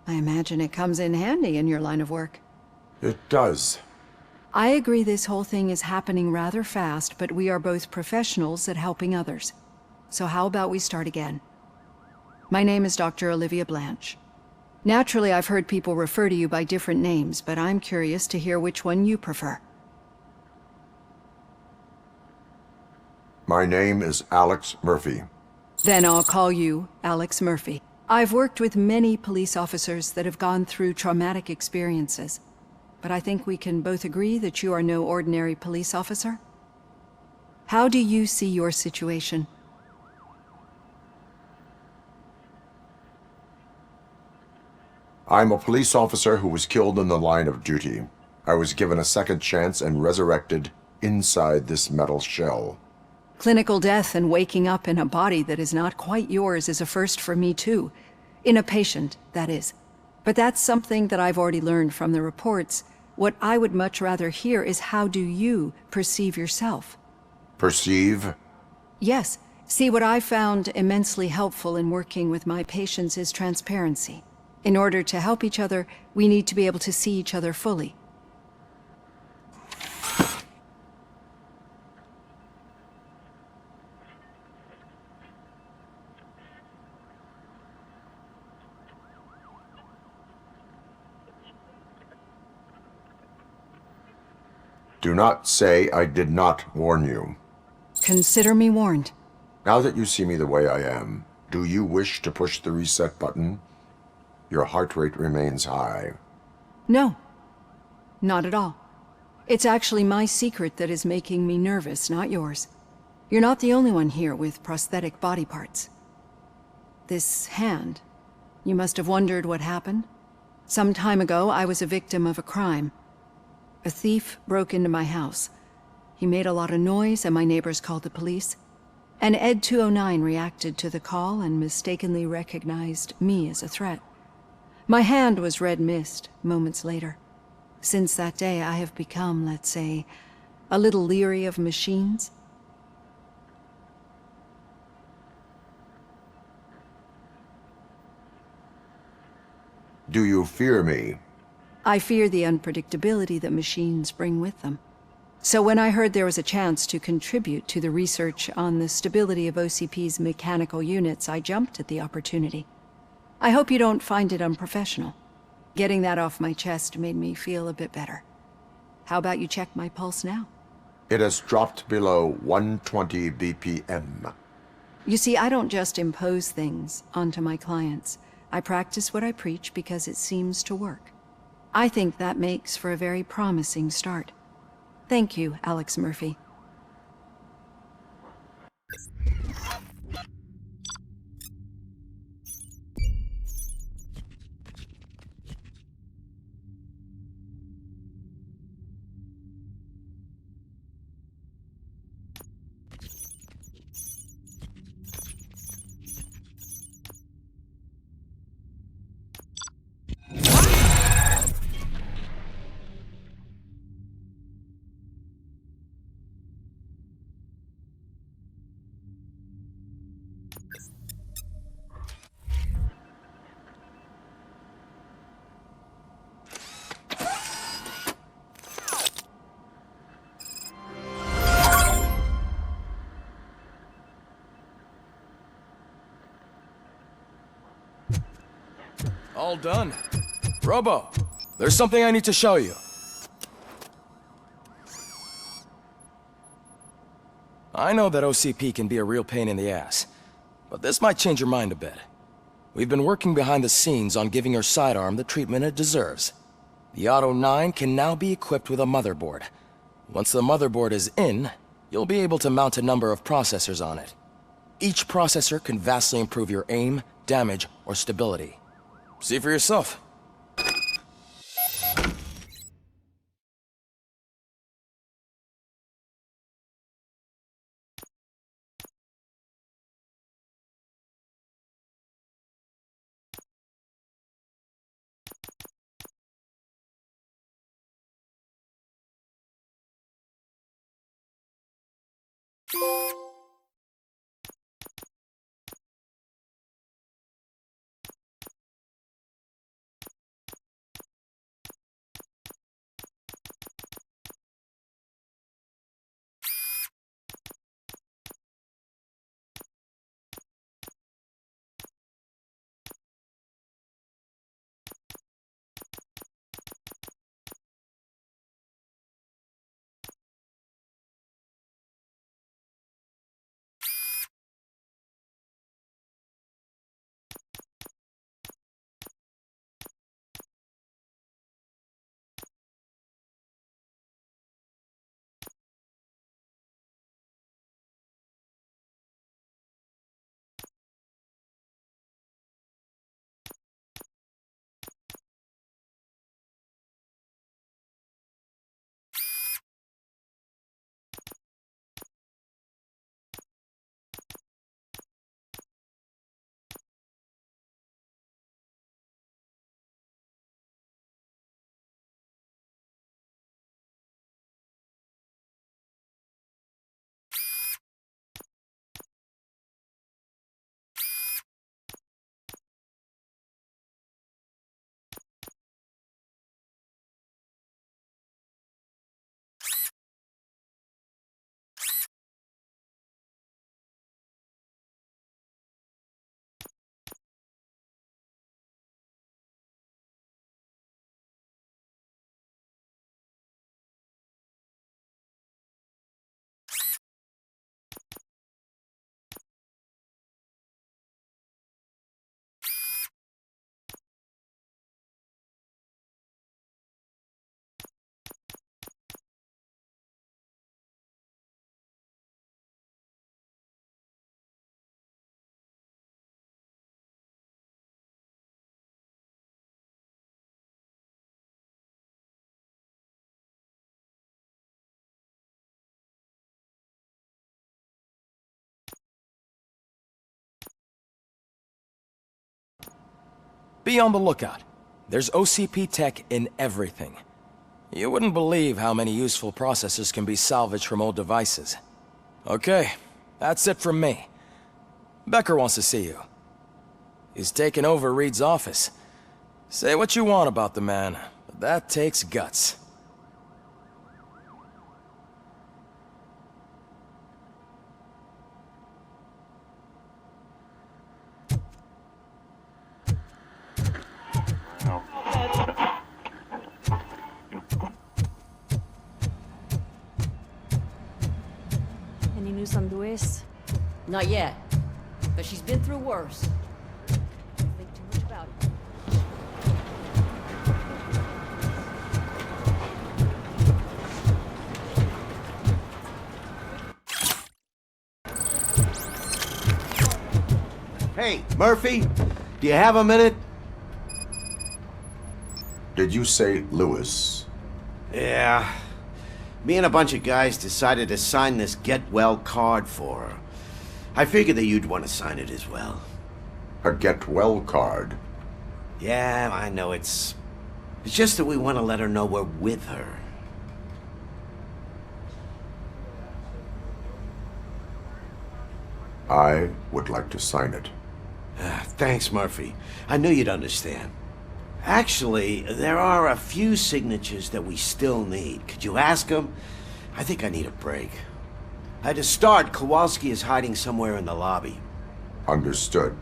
I imagine it comes in handy in your line of work. It does. I agree this whole thing is happening rather fast, but we are both professionals at helping others. So how about we start again? My name is Dr. Olivia Blanche. Naturally, I've heard people refer to you by different names, but I'm curious to hear which one you prefer. My name is Alex Murphy. Then I'll call you Alex Murphy. I've worked with many police officers that have gone through traumatic experiences, but I think we can both agree that you are no ordinary police officer. How do you see your situation? I'm a police officer who was killed in the line of duty. I was given a second chance and resurrected inside this metal shell. Clinical death and waking up in a body that is not quite yours is a first for me too. In a patient, that is. But that's something that I've already learned from the reports. What I would much rather hear is how do you perceive yourself? Perceive? Yes. See, what I found immensely helpful in working with my patients is transparency. In order to help each other, we need to be able to see each other fully. Do not say I did not warn you. Consider me warned. Now that you see me the way I am, do you wish to push the reset button? Your heart rate remains high. No, not at all. It's actually my secret that is making me nervous, not yours. You're not the only one here with prosthetic body parts. This hand, you must have wondered what happened. Some time ago, I was a victim of a crime. A thief broke into my house. He made a lot of noise and my neighbors called the police. And Ed 209 reacted to the call and mistakenly recognized me as a threat. My hand was red mist moments later. Since that day, I have become, let's say, a little leery of machines. Do you fear me? I fear the unpredictability that machines bring with them. So when I heard there was a chance to contribute to the research on the stability of OCP's mechanical units, I jumped at the opportunity. I hope you don't find it unprofessional. Getting that off my chest made me feel a bit better. How about you check my pulse now? It has dropped below 120 BPM. You see, I don't just impose things onto my clients. I practice what I preach because it seems to work. I think that makes for a very promising start. Thank you, Alex Murphy. All done. Robo, there's something I need to show you. I know that OCP can be a real pain in the ass, but this might change your mind a bit. We've been working behind the scenes on giving your sidearm the treatment it deserves. The Auto 9 can now be equipped with a motherboard. Once the motherboard is in, you'll be able to mount a number of processors on it. Each processor can vastly improve your aim, damage, or stability. See for yourself. be on the lookout. There's OCP tech in everything. You wouldn't believe how many useful processors can be salvaged from old devices. Okay, that's it from me. Becker wants to see you. He's taken over Reed's office. Say what you want about the man, but that takes guts. Any news on Luis? Not yet, but she's been through worse. Don't think too much about it. Hey, Murphy, do you have a minute? Did you say Lewis? Yeah. Me and a bunch of guys decided to sign this get well card for her. I figured that you'd want to sign it as well. A get well card? Yeah, I know it's just that we want to let her know we're with her. I would like to sign it. Thanks, Murphy. I knew you'd understand. Actually, there are a few signatures that we still need. Could you ask them? I think I need a break. To start, Kowalski is hiding somewhere in the lobby. Understood.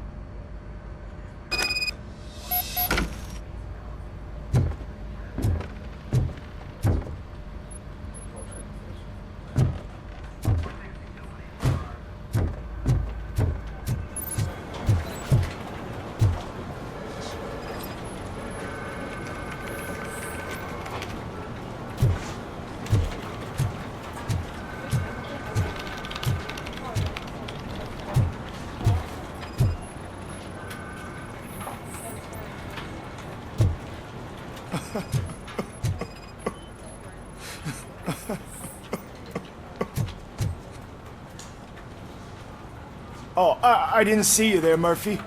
Oh, I didn't see you there, Murphy.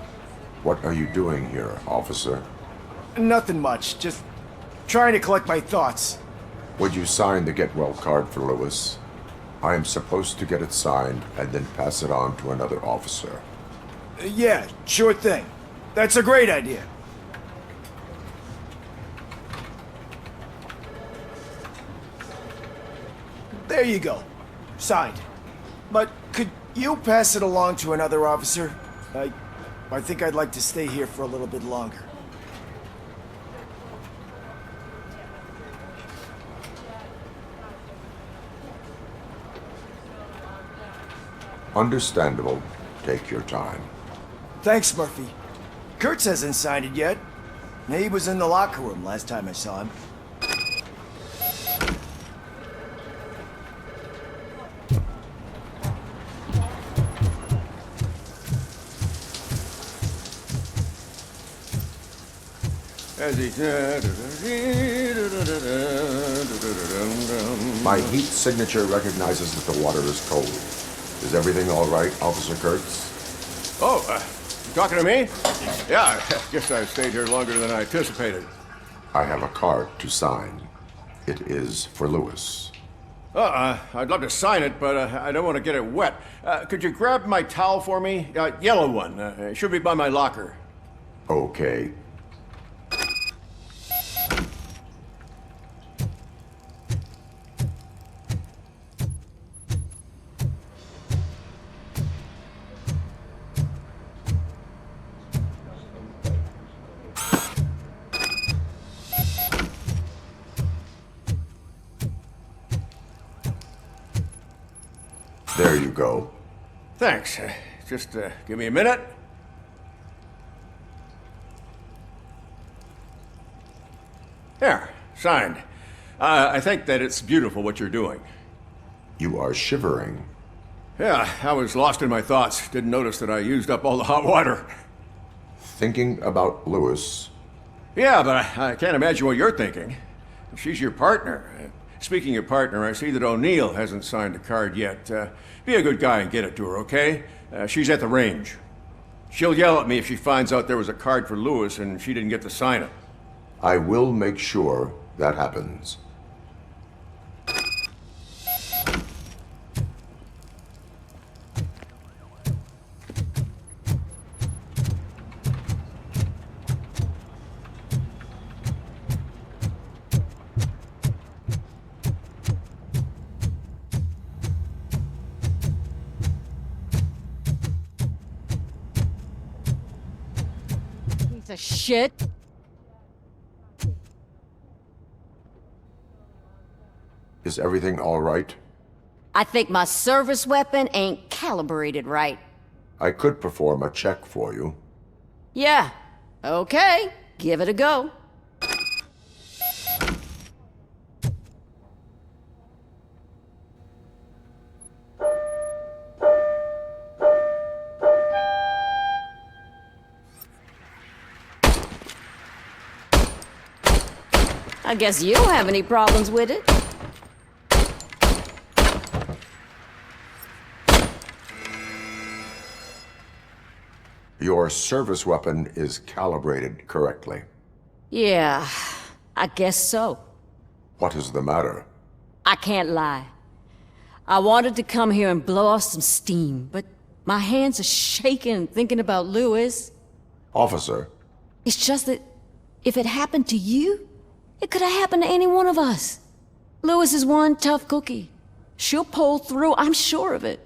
What are you doing here, officer? Nothing much, just trying to collect my thoughts. Would you sign the get well card for Lewis? I am supposed to get it signed and then pass it on to another officer. Yeah, sure thing. That's a great idea. There you go. Signed. But could you pass it along to another officer? I think I'd like to stay here for a little bit longer. Understandable. Take your time. Thanks, Murphy. Kurtz hasn't signed it yet. He was in the locker room last time I saw him. My heat signature recognizes that the water is cold. Is everything all right, Officer Kurtz? Oh, you talking to me? Yeah, I guess I stayed here longer than I anticipated. I have a card to sign. It is for Lewis. I'd love to sign it, but I don't want to get it wet. Could you grab my towel for me? Yellow one. It should be by my locker. Okay. There you go. Thanks. Just give me a minute. There, signed. I think that it's beautiful what you're doing. You are shivering. Yeah, I was lost in my thoughts. Didn't notice that I used up all the hot water. Thinking about Lewis. Yeah, but I can't imagine what you're thinking. She's your partner. Speaking of partner, I see that O'Neill hasn't signed the card yet. Be a good guy and get it to her, okay? She's at the range. She'll yell at me if she finds out there was a card for Lewis and she didn't get to sign it. I will make sure that happens. Piece of shit. Is everything all right? I think my service weapon ain't calibrated right. I could perform a check for you. Yeah. Okay. Give it a go. I guess you don't have any problems with it. Your service weapon is calibrated correctly. Yeah, I guess so. What is the matter? I can't lie. I wanted to come here and blow off some steam, but my hands are shaking thinking about Lewis. Officer, It's just that if it happened to you, it could have happened to any one of us. Lewis is one tough cookie. She'll pull through, I'm sure of it.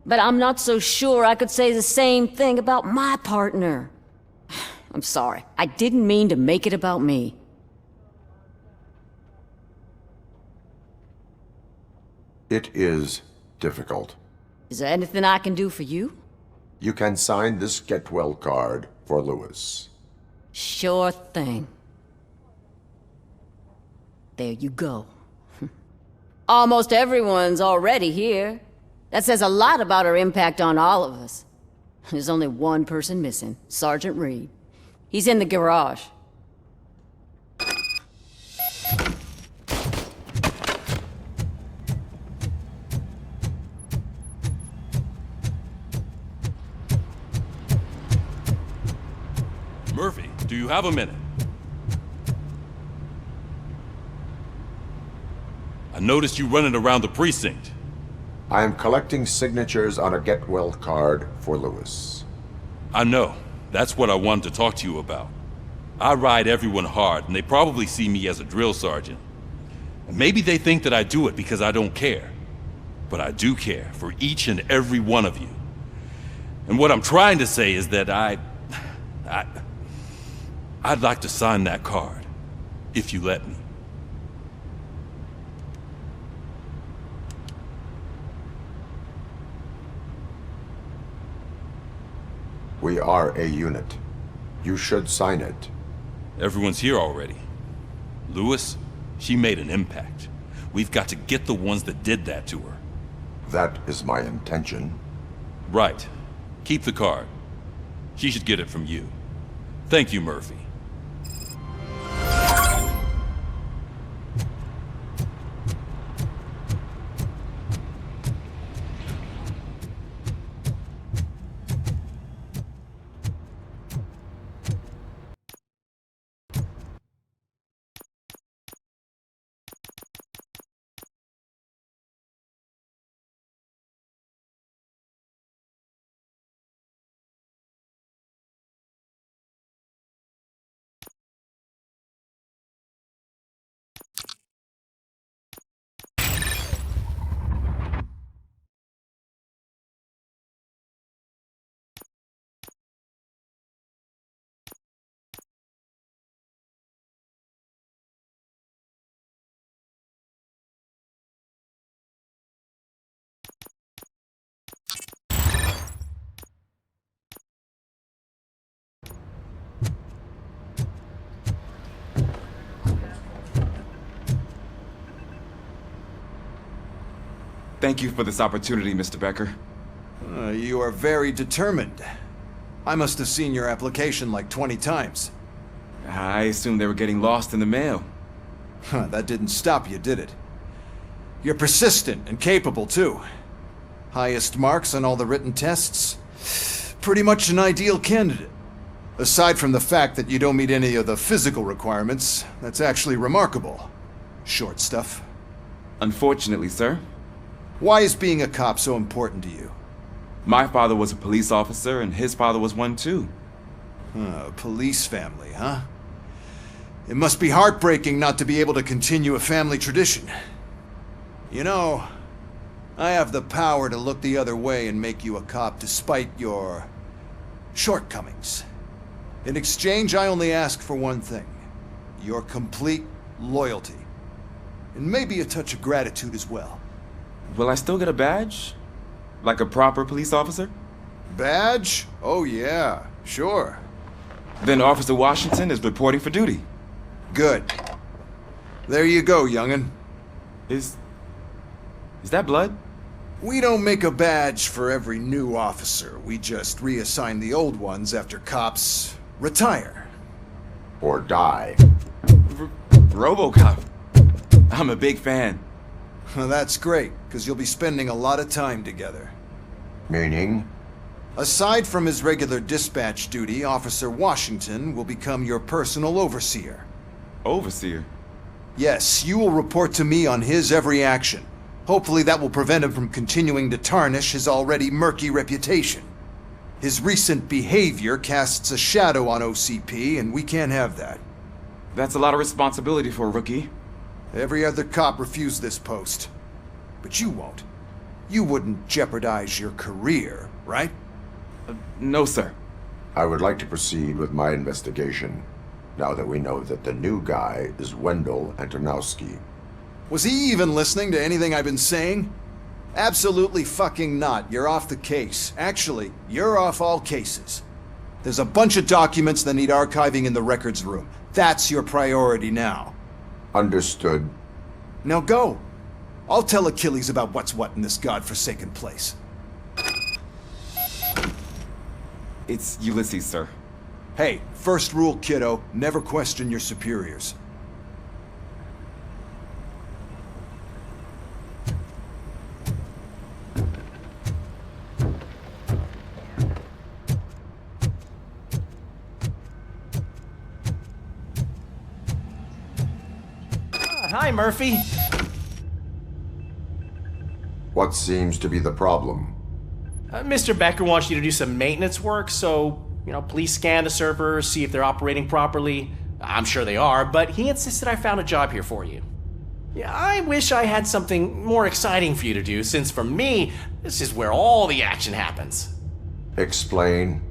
But I'm not so sure I could say the same thing about my partner. I'm sorry. I didn't mean to make it about me. it is difficult. Is there anything I can do for you? You can sign this get well card for Lewis. Sure thing. There you go. Almost everyone's already here. That says a lot about her impact on all of us. There's only one person missing, Sergeant Reed. He's in the garage. Murphy, do you have a minute? I noticed you running around the precinct. I am collecting signatures on a get well card for Lewis. I know. That's what I wanted to talk to you about. I ride everyone hard, and they probably see me as a drill sergeant. And maybe they think that I do it because I don't care. But I do care for each and every one of you. And what I'm trying to say is that I'd like to sign that card, if you let me. We are a unit. You should sign it. Everyone's here already. Lewis, she made an impact. We've got to get the ones that did that to her. That is my intention. Right. Keep the card. She should get it from you. Thank you, Murphy. Thank you for this opportunity, Mr. Becker. You are very determined. I must have seen your application like 20 times. I assumed they were getting lost in the mail. That didn't stop you, did it? You're persistent and capable, too. Highest marks on all the written tests. pretty much an ideal candidate. Aside from the fact that you don't meet any of the physical requirements, that's actually remarkable. Short stuff. Unfortunately, sir. Why is being a cop so important to you? My father was a police officer, and his father was one too. A police family, huh? It must be heartbreaking not to be able to continue a family tradition. You know, I have the power to look the other way and make you a cop despite your shortcomings. In exchange, I only ask for one thing. Your complete loyalty. And maybe a touch of gratitude as well. Will I still get a badge? Like a proper police officer? Badge? Oh yeah, sure. Then Officer Washington is reporting for duty. Good. There you go, young'un. Is that blood? We don't make a badge for every new officer. We just reassign the old ones after cops retire. Or die. Robocop. I'm a big fan. Well, that's great, because you'll be spending a lot of time together. Meaning? Aside from his regular dispatch duty, Officer Washington will become your personal overseer. Overseer? Yes, you will report to me on his every action. Hopefully that will prevent him from continuing to tarnish his already murky reputation. His recent behavior casts a shadow on OCP, and we can't have that. That's a lot of responsibility for a rookie. Every other cop refused this post. But you won't. You wouldn't jeopardize your career, right? No, sir. I would like to proceed with my investigation, now that we know that the new guy is Wendell Antonowski. Was he even listening to anything I've been saying? Absolutely fucking not. You're off the case. Actually, you're off all cases. There's a bunch of documents that need archiving in the records room. That's your priority now. Understood. Now go. I'll tell Achilles about what's what in this godforsaken place. It's Ulysses, sir. Hey, first rule, kiddo, never question your superiors. Hi, Murphy. What seems to be the problem? Mr. Becker wants you to do some maintenance work, so, please scan the servers, see if they're operating properly. I'm sure they are, but he insisted I found a job here for you. Yeah, I wish I had something more exciting for you to do, since for me, this is where all the action happens. Explain.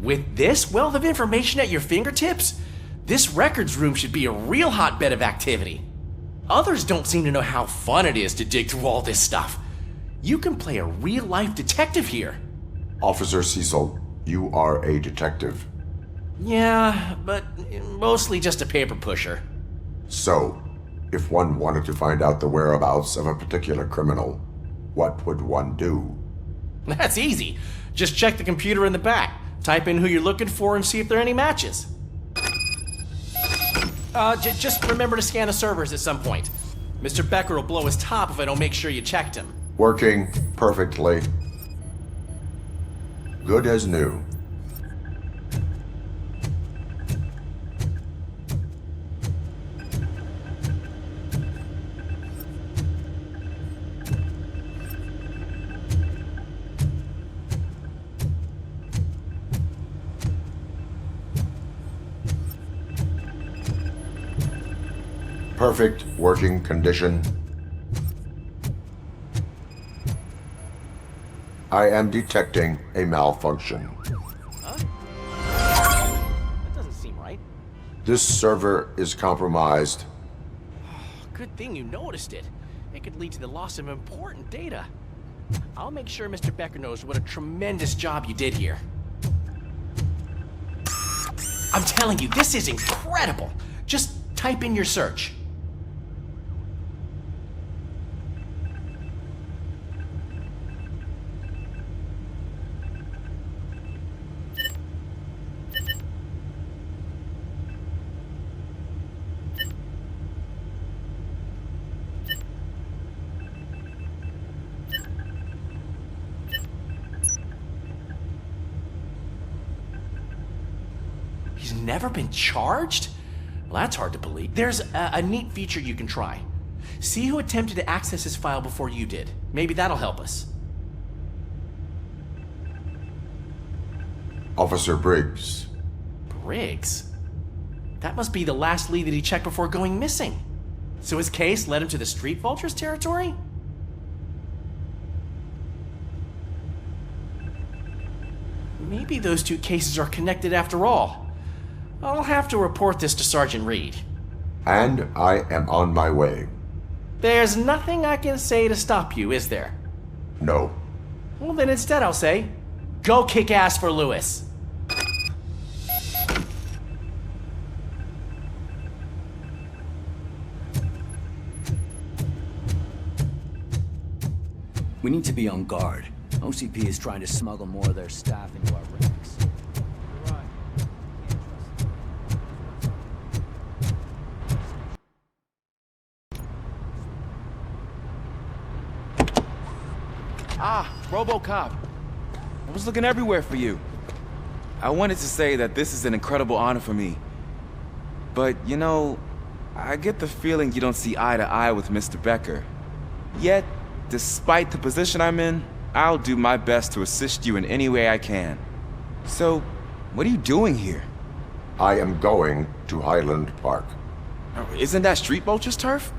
With this wealth of information at your fingertips, this records room should be a real hotbed of activity. Others don't seem to know how fun it is to dig through all this stuff. You can play a real-life detective here. Officer Cecil, you are a detective. Yeah, but mostly just a paper pusher. So, if one wanted to find out the whereabouts of a particular criminal, what would one do? That's easy. Just check the computer in the back, type in who you're looking for, and see if there are any matches. Just remember to scan the servers at some point. Mr. Becker will blow his top if I don't make sure you checked him. Working perfectly. Good as new. Perfect working condition. I am detecting a malfunction. Huh? That doesn't seem right. This server is compromised. Good thing you noticed it. It could lead to the loss of important data. I'll make sure Mr. Becker knows what a tremendous job you did here. I'm telling you, this is incredible. Just type in your search. never been charged? Well, that's hard to believe. There's a neat feature you can try. See who attempted to access his file before you did. Maybe that'll help us. Officer Briggs. Briggs? That must be the last lead that he checked before going missing. So his case led him to the Street Vultures territory? Maybe those two cases are connected after all. I'll have to report this to Sergeant Reed. And I am on my way. There's nothing I can say to stop you, is there? No. Well, then instead I'll say, go kick ass for Lewis. We need to be on guard. OCP is trying to smuggle more of their staff into our ranks. Ah, Robocop. I was looking everywhere for you. I wanted to say that this is an incredible honor for me. But, you know, I get the feeling you don't see eye to eye with Mr. Becker. Yet, despite the position I'm in, I'll do my best to assist you in any way I can. So, what are you doing here? I am going to Highland Park. Isn't that Street Vulture's turf?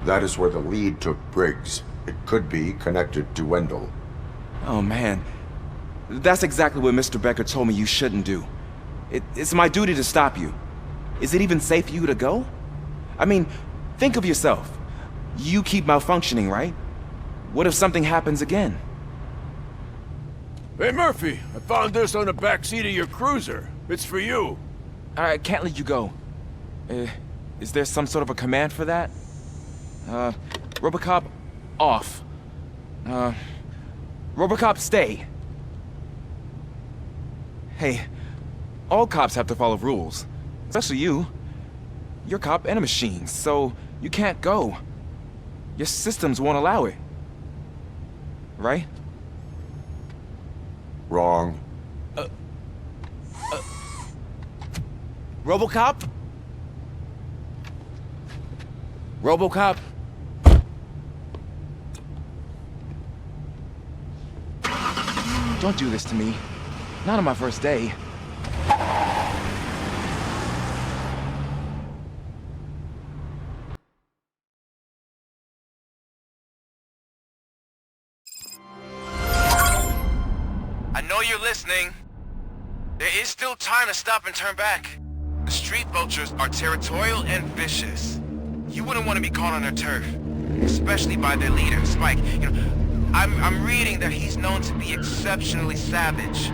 That is where the lead took Briggs. It could be connected to Wendell. Oh man, that's exactly what Mr. Becker told me you shouldn't do. It's my duty to stop you. Is it even safe for you to go? I mean, think of yourself. You keep malfunctioning, right? What if something happens again? Hey, Murphy, I found this on the back seat of your cruiser. It's for you. I can't let you go. Is there some sort of a command for that? Robocop, off. Robocop, stay. Hey, all cops have to follow rules. Especially you. You're a cop and a machine, so you can't go. Your systems won't allow it. Right? Wrong. Robocop? Robocop? Don't do this to me. Not on my first day. I know you're listening. There is still time to stop and turn back. The Street Vultures are territorial and vicious. You wouldn't want to be caught on their turf, especially by their leader, Spike. You know, I'm reading that he's known to be exceptionally savage.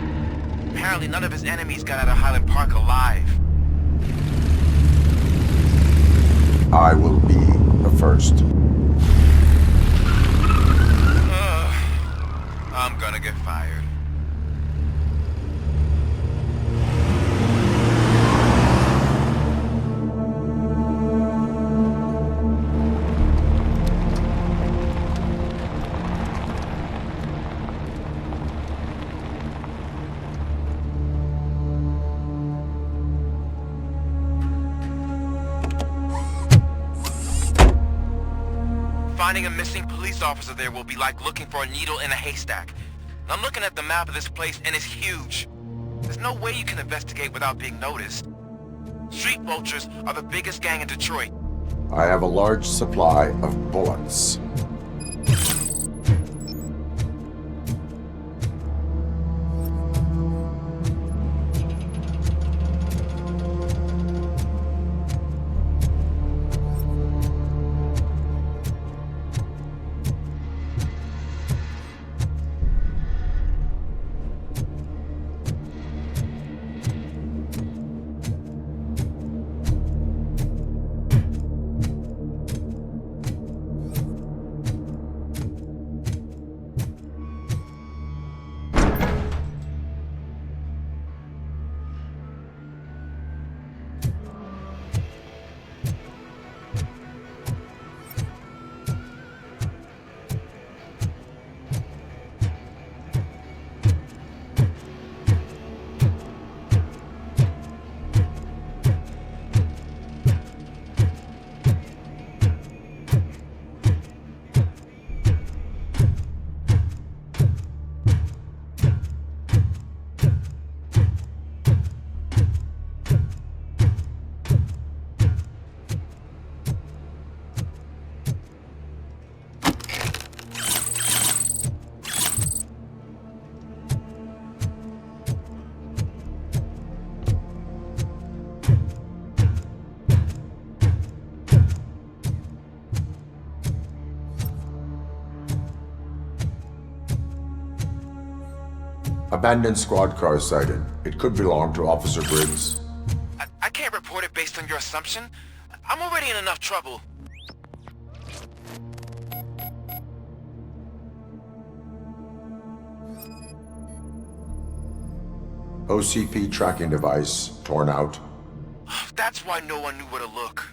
Apparently none of his enemies got out of Highland Park alive. I will be the first. I'm gonna get fired. Finding a missing police officer there will be like looking for a needle in a haystack. I'm looking at the map of this place and it's huge. There's no way you can investigate without being noticed. Street Vultures are the biggest gang in Detroit. I have a large supply of bullets. Abandoned squad car sighted. It could belong to Officer Briggs. I can't report it based on your assumption. I'm already in enough trouble. OCP tracking device torn out. That's why no one knew where to look.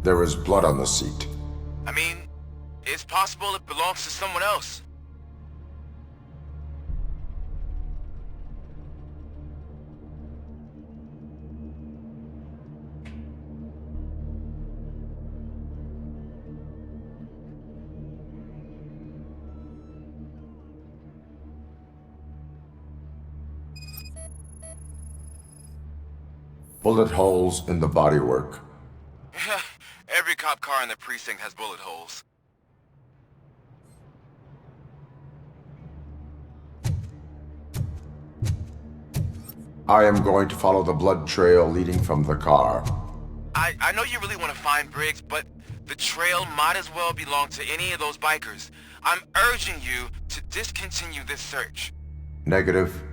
There is blood on the seat. I mean, it's possible it belongs to someone else. Bullet holes in the bodywork. Every cop car in the precinct has bullet holes. I am going to follow the blood trail leading from the car. I know you really want to find Briggs, but the trail might as well belong to any of those bikers. I'm urging you to discontinue this search. Negative.